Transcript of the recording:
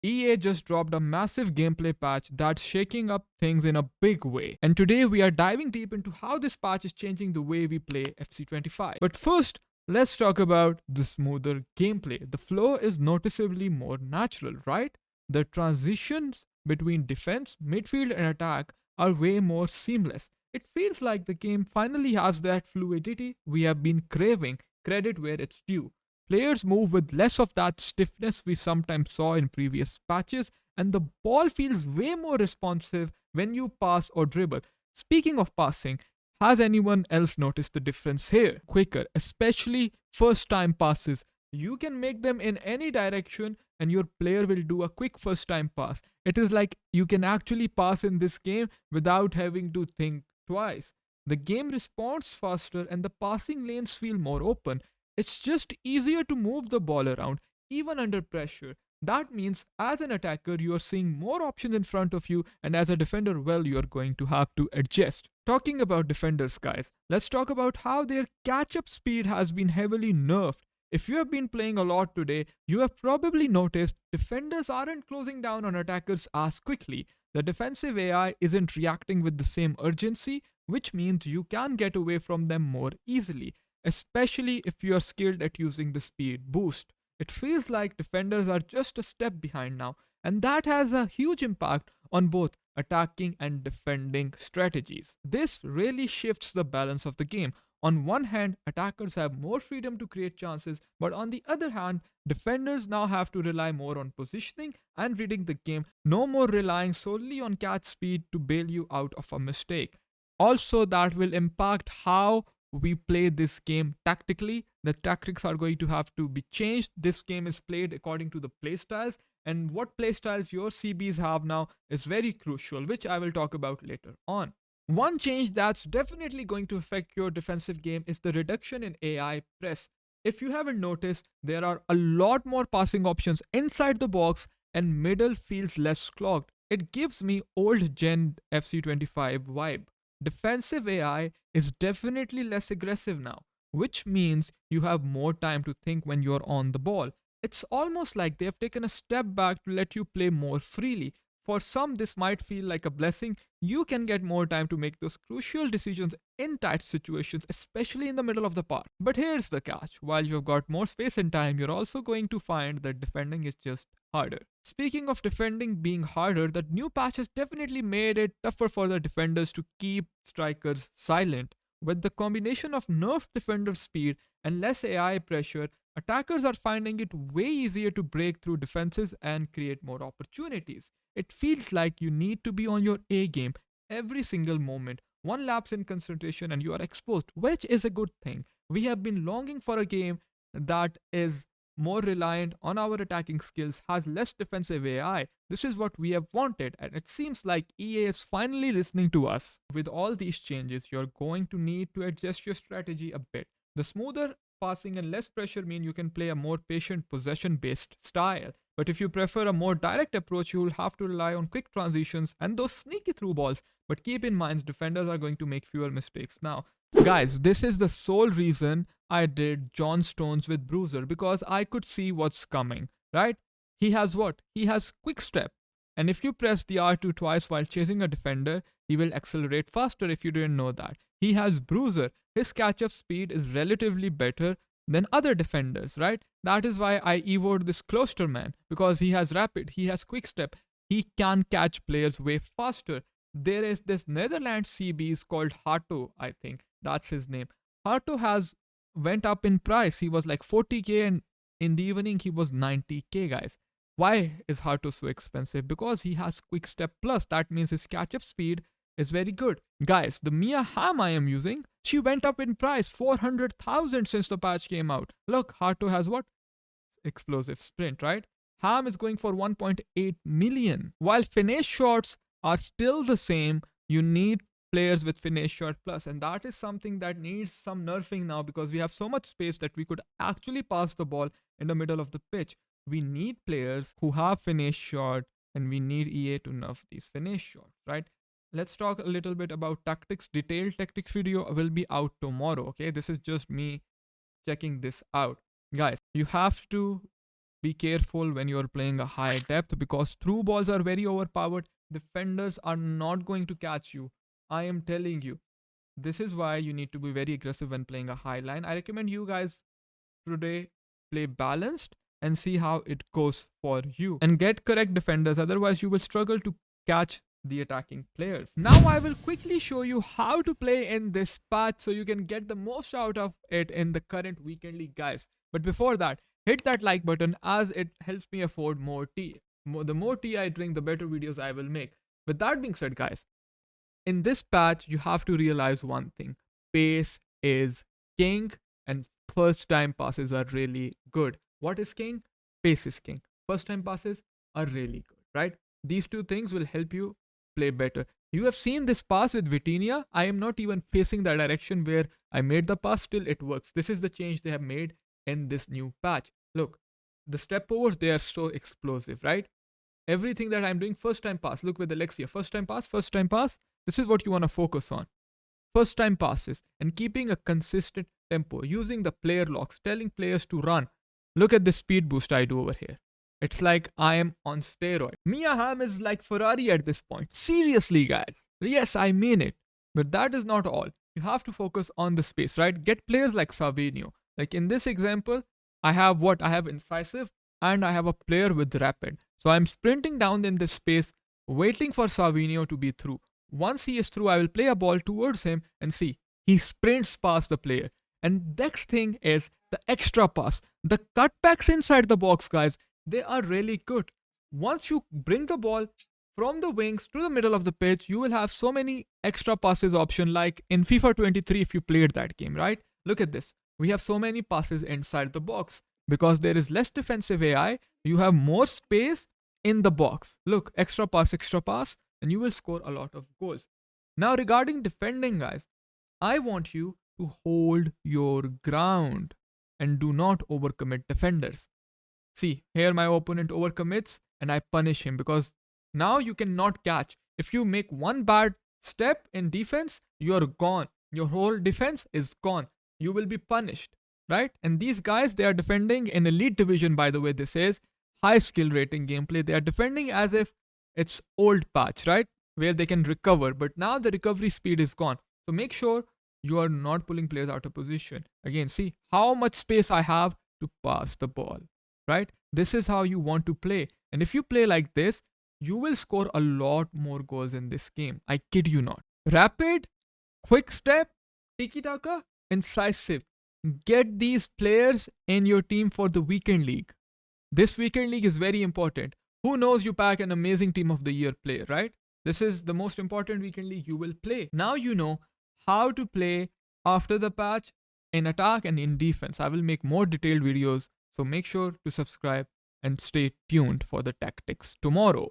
EA just dropped a massive gameplay patch that's shaking up things in a big way. And today we are diving deep into how this patch is changing the way we play FC25. But first, let's talk about the smoother gameplay. The flow is noticeably more natural, right? The transitions between defense, midfield, and attack are way more seamless. It feels like the game finally has that fluidity we have been craving, credit where it's due. Players move with less of that stiffness we sometimes saw in previous patches, and the ball feels way more responsive when you pass or dribble. Speaking of passing, has anyone else noticed the difference here? Quicker, especially first time passes. You can make them in any direction, and your player will do a quick first time pass. It is like you can actually pass in this game without having to think twice. The game responds faster, and the passing lanes feel more open. It's just easier to move the ball around, even under pressure. That means, as an attacker, you are seeing more options in front of you, and as a defender, well, you are going to have to adjust. Talking about defenders, guys, let's talk about how their catch up speed has been heavily nerfed. If you have been playing a lot today, you have probably noticed defenders aren't closing down on attackers as quickly. The defensive AI isn't reacting with the same urgency, which means you can get away from them more easily, especially if you are skilled at using the speed boost. It feels like defenders are just a step behind now, and that has a huge impact on both attacking and defending strategies. This really shifts the balance of the game. On one hand, attackers have more freedom to create chances, but on the other hand, defenders now have to rely more on positioning and reading the game, no more relying solely on catch speed to bail you out of a mistake. Also, that will impact how we play this game tactically. The tactics are going to have to be changed. This game is played according to the playstyles, and what playstyles your CBs have now is very crucial, which I will talk about later on. One change that's definitely going to affect your defensive game is the reduction in AI press. If you haven't noticed, there are a lot more passing options inside the box, and middle feels less clogged. It gives me old gen FC25 vibe. Defensive AI is definitely less aggressive now, which means you have more time to think when you're on the ball. It's almost like they've taken a step back to let you play more freely. For some, this might feel like a blessing. You can get more time to make those crucial decisions in tight situations, especially in the middle of the park. But here's the catch, while you've got more space and time, you're also going to find that defending is just harder. Speaking of defending being harder, the new patch has definitely made it tougher for the defenders to keep strikers silent. With the combination of nerfed defender speed and less AI pressure, attackers are finding it way easier to break through defenses and create more opportunities. It feels like you need to be on your A game every single moment. One lapse in concentration and you are exposed, which is a good thing. We have been longing for a game that is more reliant on our attacking skills, has less defensive AI. This is what we have wanted, and it seems like EA is finally listening to us. With all these changes, you're going to need to adjust your strategy a bit. The smoother passing and less pressure mean you can play a more patient possession based style. But if you prefer a more direct approach, you will have to rely on quick transitions and those sneaky through balls. But keep in mind, defenders are going to make fewer mistakes. Now, guys, this is the sole reason I did John Stones with Bruiser, because I could see what's coming, right? He has what? He has quick step. And if you press the R2 twice while chasing a defender, he will accelerate faster if you didn't know that. He has Bruiser. His catch up speed is relatively better than other defenders, right? That is why I evoed this Cloisterman, because he has rapid, he has quick step, he can catch players way faster. There is this Netherlands CBs called Hato, I think that's his name. Hato has went up in price. He was like 40k, and in the evening he was 90k, guys. Why is Hato so expensive? Because he has quick step plus. That means his catch up speed is very good. Guys, the Mia Hamm I am using, she went up in price 400,000 since the patch came out. Look, Hato has what? Explosive sprint, right? Ham is going for 1.8 million. While finish shots are still the same, you need players with finish shot plus, and that is something that needs some nerfing now, because we have so much space that we could actually pass the ball in the middle of the pitch. We need players who have finish shot, and we need EA to nerf these finish shots, right? Let's talk a little bit about tactics. Detailed tactics video will be out tomorrow. Okay, this is just me checking this out. Guys, you have to be careful when you're playing a high depth because through balls are very overpowered. Defenders are not going to catch you. I am telling you. This is why you need to be very aggressive when playing a high line. I recommend you guys today play balanced and see how it goes for you. And get correct defenders, otherwise you will struggle to catch the attacking players. Now I will quickly show you how to play in this patch so you can get the most out of it in the current weekend league, guys. But before that, hit that like button as it helps me afford more tea. The more tea I drink, the better videos I will make. With that being said, guys, in this patch, you have to realize one thing. Pace is king and first time passes are really good. What is king? Pace is king. First time passes are really good, right? These two things will help you play better. You have seen this pass with Vitinha. I am not even facing the direction where I made the pass, still it works. This is the change they have made in this new patch. Look, the step overs, they are so explosive, right? Everything that I'm doing, first time pass. Look with Alexia, first time pass, first time pass. This is what you want to focus on. First time passes and keeping a consistent tempo, using the player locks, telling players to run. Look at the speed boost I do over here. It's like I am on steroid. Mia Hamm is like Ferrari at this point. Seriously, guys. Yes, I mean it. But that is not all. You have to focus on the space, right? Get players like Savinho. Like in this example, I have what? I have incisive and I have a player with rapid. So I'm sprinting down in this space, waiting for Savinho to be through. Once he is through, I will play a ball towards him and see. He sprints past the player. And next thing is the extra pass. The cutbacks inside the box, guys, they are really good. Once you bring the ball from the wings to the middle of the pitch, you will have so many extra passes option like in FIFA 23 if you played that game, right? Look at this. We have so many passes inside the box. Because there is less defensive AI, you have more space in the box. Look, extra pass, and you will score a lot of goals. Now, regarding defending, guys, I want you to hold your ground and do not overcommit defenders. See, here my opponent overcommits and I punish him because now you cannot catch. If you make one bad step in defense, you are gone. Your whole defense is gone. You will be punished, right? And these guys, they are defending in elite division, by the way. This is high skill rating gameplay. They are defending as if it's old patch, right? Where they can recover, but now the recovery speed is gone. So make sure you are not pulling players out of position. Again, see how much space I have to pass the ball, right? This is how you want to play. And if you play like this, you will score a lot more goals in this game. I kid you not. Rapid, quick step, tiki-taka, incisive. Get these players in your team for the weekend league. This weekend league is very important. Who knows, you pack an amazing team of the year player, right? This is the most important weekend league you will play. Now you know how to play after the patch in attack and in defense. I will make more detailed videos, so make sure to subscribe and stay tuned for the tactics tomorrow.